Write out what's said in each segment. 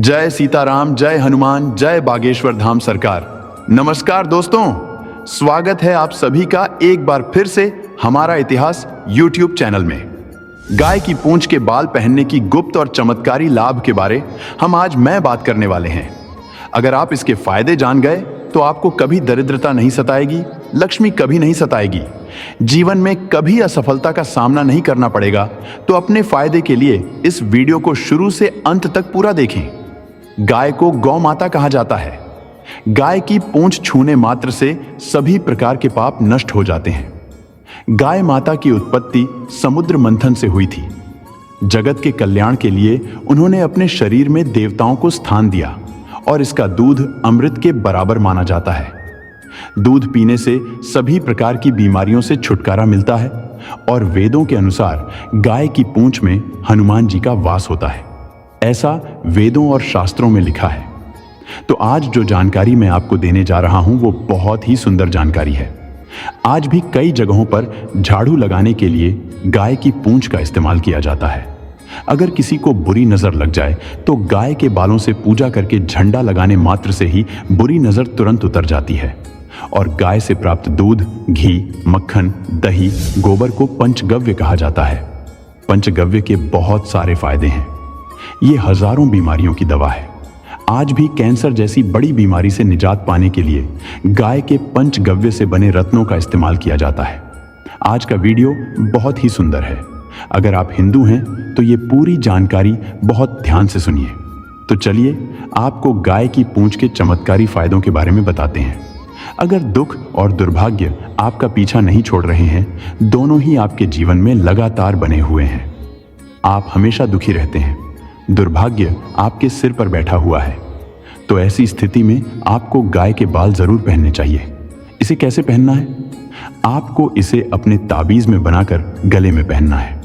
जय सीताराम, जय हनुमान, जय बागेश्वर धाम सरकार। नमस्कार दोस्तों, स्वागत है आप सभी का एक बार फिर से हमारा इतिहास YouTube चैनल में। गाय की पूंछ के बाल पहनने की गुप्त और चमत्कारी लाभ के बारे हम आज बात करने वाले हैं। अगर आप इसके फायदे जान गए तो आपको कभी दरिद्रता नहीं सताएगी, लक्ष्मी कभी नहीं सताएगी, जीवन में कभी असफलता का सामना नहीं करना पड़ेगा। तो अपने फायदे के लिए इस वीडियो को शुरू से अंत तक पूरा देखें। गाय को गौ माता कहा जाता है। गाय की पूंछ छूने मात्र से सभी प्रकार के पाप नष्ट हो जाते हैं। गाय माता की उत्पत्ति समुद्र मंथन से हुई थी। जगत के कल्याण के लिए उन्होंने अपने शरीर में देवताओं को स्थान दिया और इसका दूध अमृत के बराबर माना जाता है। दूध पीने से सभी प्रकार की बीमारियों से छुटकारा मिलता है और वेदों के अनुसार गाय की पूंछ में हनुमान जी का वास होता है, ऐसा वेदों और शास्त्रों में लिखा है। तो आज जो जानकारी मैं आपको देने जा रहा हूं वो बहुत ही सुंदर जानकारी है। आज भी कई जगहों पर झाड़ू लगाने के लिए गाय की पूंछ का इस्तेमाल किया जाता है। अगर किसी को बुरी नजर लग जाए तो गाय के बालों से पूजा करके झंडा लगाने मात्र से ही बुरी नजर तुरंत उतर जाती है। और गाय से प्राप्त दूध, घी, मक्खन, दही, गोबर को पंचगव्य कहा जाता है। पंचगव्य के बहुत सारे फायदे हैं। ये हजारों बीमारियों की दवा है। आज भी कैंसर जैसी बड़ी बीमारी से निजात पाने के लिए गाय के पंचगव्य से बने रत्नों का इस्तेमाल किया जाता है। आज का वीडियो बहुत ही सुंदर है। अगर आप हिंदू हैं तो ये पूरी जानकारी बहुत ध्यान से सुनिए। तो चलिए आपको गाय की पूंछ के चमत्कारी फायदों के बारे में बताते हैं। अगर दुख और दुर्भाग्य आपका पीछा नहीं छोड़ रहे हैं, दोनों ही आपके जीवन में लगातार बने हुए हैं। आप हमेशा दुखी रहते हैं, दुर्भाग्य आपके सिर पर बैठा हुआ है, तो ऐसी स्थिति में आपको गाय के बाल जरूर पहनने चाहिए। इसे कैसे पहनना है? आपको इसे अपने ताबीज में बनाकर गले में पहनना है।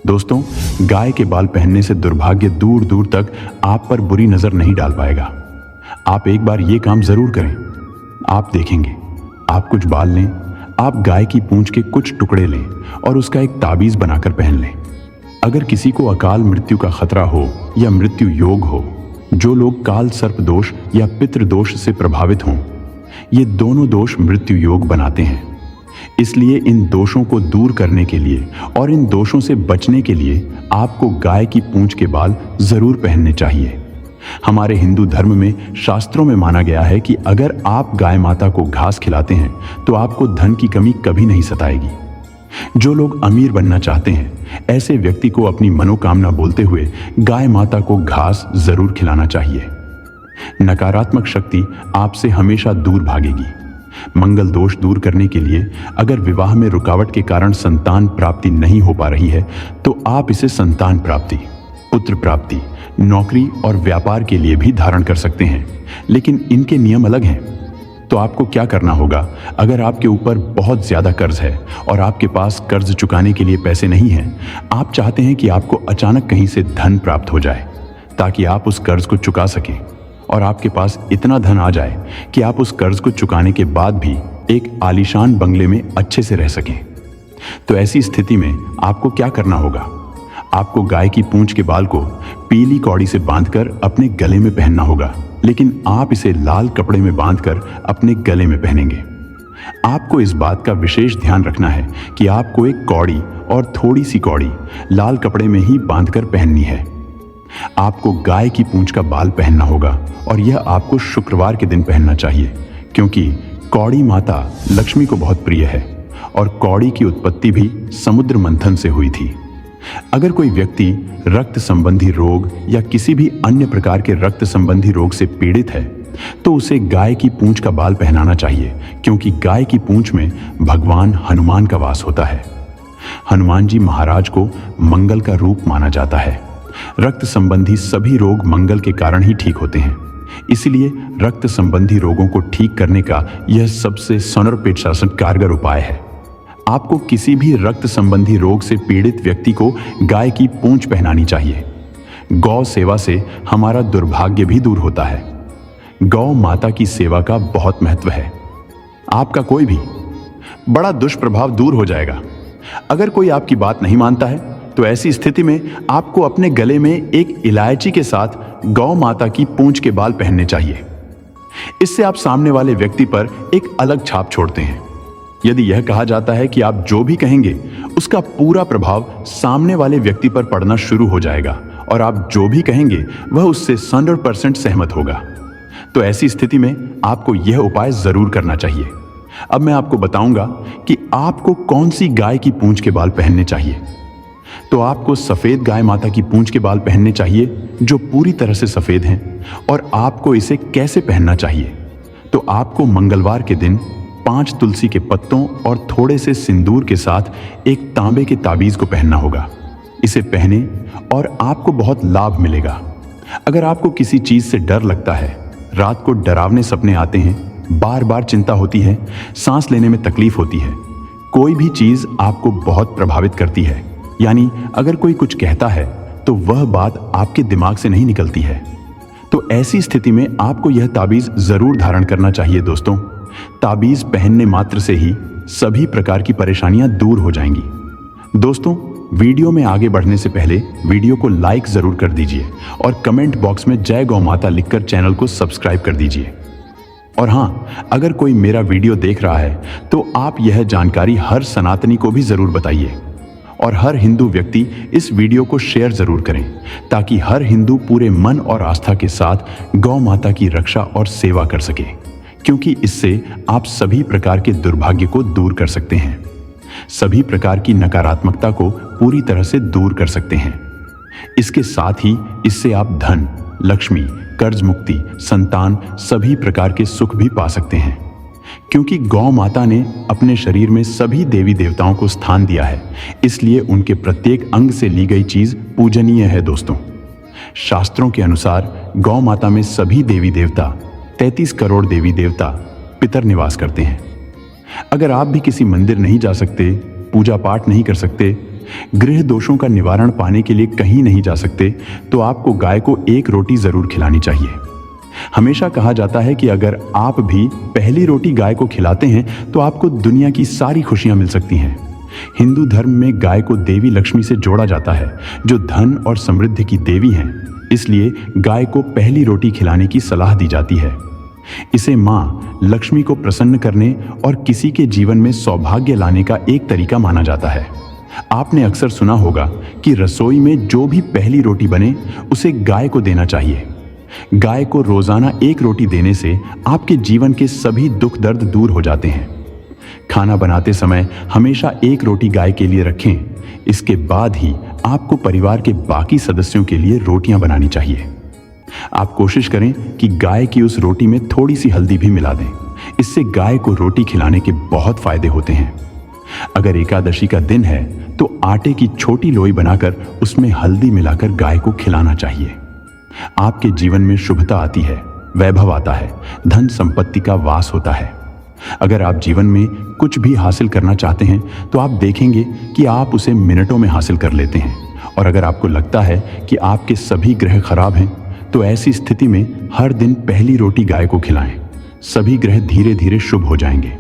दोस्तों, गाय के बाल पहनने से दुर्भाग्य दूर दूर तक आप पर बुरी नजर नहीं डाल पाएगा। आप एक बार ये काम जरूर करें। आप देखेंगे, आप कुछ बाल लें, आप गाय की पूंछ के कुछ टुकड़े लें और उसका एक ताबीज बनाकर पहन लें। अगर किसी को अकाल मृत्यु का खतरा हो या मृत्यु योग हो, जो लोग काल सर्प दोष या पितृ दोष से प्रभावित हों, ये दोनों दोष मृत्यु योग बनाते हैं। इसलिए इन दोषों को दूर करने के लिए और इन दोषों से बचने के लिए आपको गाय की पूंछ के बाल जरूर पहनने चाहिए। हमारे हिंदू धर्म में शास्त्रों में माना गया है कि अगर आप गाय माता को घास खिलाते हैं तो आपको धन की कमी कभी नहीं सताएगी। जो लोग अमीर बनना चाहते हैं, ऐसे व्यक्ति को अपनी मनोकामना बोलते हुए गाय माता को घास जरूर खिलाना चाहिए। नकारात्मक शक्ति आपसे हमेशा दूर भागेगी। मंगल दोष दूर करने के लिए अगर विवाह में रुकावट के कारण संतान प्राप्ति नहीं हो पा रही है तो आप इसे संतान प्राप्ति, पुत्र प्राप्ति, नौकरी और व्यापार के लिए भी धारण कर सकते हैं, लेकिन इनके नियम अलग हैं। तो आपको क्या करना होगा? अगर आपके ऊपर बहुत ज्यादा कर्ज है और आपके पास कर्ज चुकाने के लिए पैसे नहीं हैं, आप चाहते हैं कि आपको अचानक कहीं से धन प्राप्त हो जाए ताकि आप उस कर्ज को चुका सकें और आपके पास इतना धन आ जाए कि आप उस कर्ज को चुकाने के बाद भी एक आलीशान बंगले में अच्छे से रह सकें। तो ऐसी स्थिति में आपको क्या करना होगा? आपको गाय की पूंछ के बाल को पीली कौड़ी से बांधकर अपने गले में पहनना होगा, लेकिन आप इसे लाल कपड़े में बांधकर अपने गले में पहनेंगे। आपको इस बात का विशेष ध्यान रखना है कि आपको एक कौड़ी और थोड़ी सी कौड़ी लाल कपड़े में ही बांधकर पहननी है। आपको गाय की पूंछ का बाल पहनना होगा और यह आपको शुक्रवार के दिन पहनना चाहिए, क्योंकि कौड़ी माता लक्ष्मी को बहुत प्रिय है और कौड़ी की उत्पत्ति भी समुद्र मंथन से हुई थी। अगर कोई व्यक्ति रक्त संबंधी रोग या किसी भी अन्य प्रकार के रक्त संबंधी रोग से पीड़ित है तो उसे गाय की पूंछ का बाल पहनाना चाहिए, क्योंकि गाय की पूंछ में भगवान हनुमान का वास होता है। हनुमान जी महाराज को मंगल का रूप माना जाता है। रक्त संबंधी सभी रोग मंगल के कारण ही ठीक होते हैं। इसलिए रक्त संबंधी रोगों को ठीक करने का यह सबसे सर्वश्रेष्ठ कारगर उपाय है। आपको किसी भी रक्त संबंधी रोग से पीड़ित व्यक्ति को गाय की पूंछ पहनानी चाहिए। गौ सेवा से हमारा दुर्भाग्य भी दूर होता है। गौ माता की सेवा का बहुत महत्व है। आपका कोई भी बड़ा दुष्प्रभाव दूर हो जाएगा। अगर कोई आपकी बात नहीं मानता है तो ऐसी स्थिति में आपको अपने गले में एक इलायची के साथ गौ माता की पूंछ के बाल पहनने चाहिए। इससे आप सामने वाले व्यक्ति पर एक अलग छाप छोड़ते हैं। यदि यह कहा जाता है कि आप जो भी कहेंगे उसका पूरा प्रभाव सामने वाले व्यक्ति पर पड़ना शुरू हो जाएगा और आप जो भी कहेंगे वह उससे 100% सहमत होगा, तो ऐसी स्थिति में आपको यह उपाय जरूर करना चाहिए। अब मैं आपको बताऊंगा कि आपको कौन सी गाय की पूंछ के बाल पहनने चाहिए। तो आपको सफेद गाय माता की पूंछ के बाल पहनने चाहिए जो पूरी तरह से सफेद हैं। और आपको इसे कैसे पहनना चाहिए? तो आपको मंगलवार के दिन 5 तुलसी के पत्तों और थोड़े से सिंदूर के साथ एक तांबे के ताबीज को पहनना होगा। इसे पहने और आपको बहुत लाभ मिलेगा। अगर आपको किसी चीज से डर लगता है, रात को डरावने सपने आते हैं, बार बार चिंता होती है, सांस लेने में तकलीफ होती है, कोई भी चीज आपको बहुत प्रभावित करती है, यानी अगर कोई कुछ कहता है तो वह बात आपके दिमाग से नहीं निकलती है, तो ऐसी स्थिति में आपको यह ताबीज जरूर धारण करना चाहिए। दोस्तों, ताबीज पहनने मात्र से ही सभी प्रकार की परेशानियां दूर हो जाएंगी। दोस्तों, वीडियो में आगे बढ़ने से पहले वीडियो को लाइक जरूर कर दीजिए और कमेंट बॉक्स में जय गौ माता लिखकर चैनल को सब्सक्राइब कर दीजिए। और हाँ, अगर कोई मेरा वीडियो देख रहा है तो आप यह जानकारी हर सनातनी को भी जरूर बताइए और हर हिंदू व्यक्ति इस वीडियो को शेयर जरूर करें, ताकि हर हिंदू पूरे मन और आस्था के साथ गौ माता की रक्षा और सेवा कर सके, क्योंकि इससे आप सभी प्रकार के दुर्भाग्य को दूर कर सकते हैं, सभी प्रकार की नकारात्मकता को पूरी तरह से दूर कर सकते हैं। इसके साथ ही इससे आप धन, लक्ष्मी, कर्ज मुक्ति, संतान, सभी प्रकार के सुख भी पा सकते हैं, क्योंकि गौ माता ने अपने शरीर में सभी देवी देवताओं को स्थान दिया है, इसलिए उनके प्रत्येक अंग से ली गई चीज पूजनीय है। दोस्तों, शास्त्रों के अनुसार गौ माता में सभी देवी देवता, 33 करोड़ देवी देवता, पितर निवास करते हैं। अगर आप भी किसी मंदिर नहीं जा सकते, पूजा पाठ नहीं कर सकते, गृह दोषों का निवारण पाने के लिए कहीं नहीं जा सकते, तो आपको गाय को एक रोटी जरूर खिलानी चाहिए। हमेशा कहा जाता है कि अगर आप भी पहली रोटी गाय को खिलाते हैं तो आपको दुनिया की सारी खुशियां मिल सकती हैं। हिंदू धर्म में गाय को देवी लक्ष्मी से जोड़ा जाता है, जो धन और समृद्धि की देवी हैं। इसलिए गाय को पहली रोटी खिलाने की सलाह दी जाती है। इसे मां लक्ष्मी को प्रसन्न करने और किसी के जीवन में सौभाग्य लाने का एक तरीका माना जाता है। आपने अक्सर सुना होगा कि रसोई में जो भी पहली रोटी बने उसे गाय को देना चाहिए। गाय को रोजाना एक रोटी देने से आपके जीवन के सभी दुख दर्द दूर हो जाते हैं। खाना बनाते समय हमेशा एक रोटी गाय के लिए रखें। इसके बाद ही आपको परिवार के बाकी सदस्यों के लिए रोटियां बनानी चाहिए। आप कोशिश करें कि गाय की उस रोटी में थोड़ी सी हल्दी भी मिला दें। इससे गाय को रोटी खिलाने के बहुत फायदे होते हैं। अगर एकादशी का दिन है तो आटे की छोटी लोई बनाकर उसमें हल्दी मिलाकर गाय को खिलाना चाहिए। आपके जीवन में शुभता आती है, वैभव आता है, धन संपत्ति का वास होता है। अगर आप जीवन में कुछ भी हासिल करना चाहते हैं तो आप देखेंगे कि आप उसे मिनटों में हासिल कर लेते हैं। और अगर आपको लगता है कि आपके सभी ग्रह खराब हैं तो ऐसी स्थिति में हर दिन पहली रोटी गाय को खिलाएं। सभी ग्रह धीरे धीरे शुभ हो जाएंगे।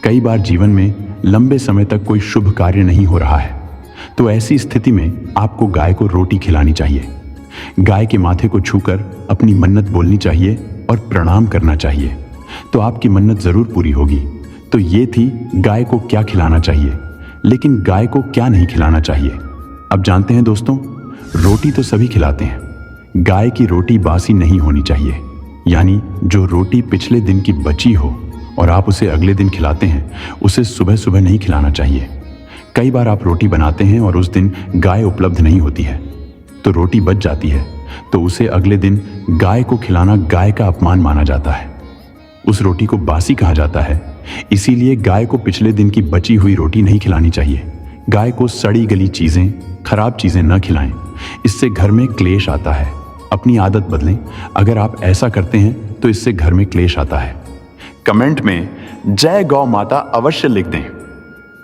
कई बार जीवन में लंबे समय तक कोई शुभ कार्य नहीं हो रहा है, तो ऐसी स्थिति में आपको गाय को रोटी खिलानी चाहिए। गाय के माथे को छूकर अपनी मन्नत बोलनी चाहिए और प्रणाम करना चाहिए, तो आपकी मन्नत जरूर पूरी होगी। तो ये थी गाय को क्या खिलाना चाहिए, लेकिन गाय को क्या नहीं खिलाना चाहिए। अब जानते हैं दोस्तों, रोटी तो सभी खिलाते हैं, गाय की रोटी बासी नहीं होनी चाहिए। यानी जो रोटी पिछले दिन की बची हो और आप उसे अगले दिन खिलाते हैं, उसे सुबह सुबह नहीं खिलाना चाहिए। कई बार आप रोटी बनाते हैं और उस दिन गाय उपलब्ध नहीं होती है, तो रोटी बच जाती है, तो उसे अगले दिन गाय को खिलाना गाय का अपमान माना जाता है। उस रोटी को बासी कहा जाता है। इसीलिए गाय को पिछले दिन की बची हुई रोटी नहीं खिलानी चाहिए। गाय को सड़ी गली चीजें, खराब चीजें न खिलाएं, इससे घर में क्लेश आता है। अपनी आदत बदलें। अगर आप ऐसा करते हैं तो इससे घर में क्लेश आता है। कमेंट में जय गौ माता अवश्य लिख दें।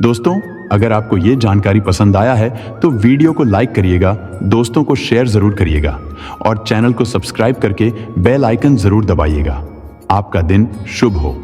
दोस्तों, अगर आपको ये जानकारी पसंद आया है तो वीडियो को लाइक करिएगा, दोस्तों को शेयर जरूर करिएगा और चैनल को सब्सक्राइब करके बेल आइकन जरूर दबाइएगा। आपका दिन शुभ हो।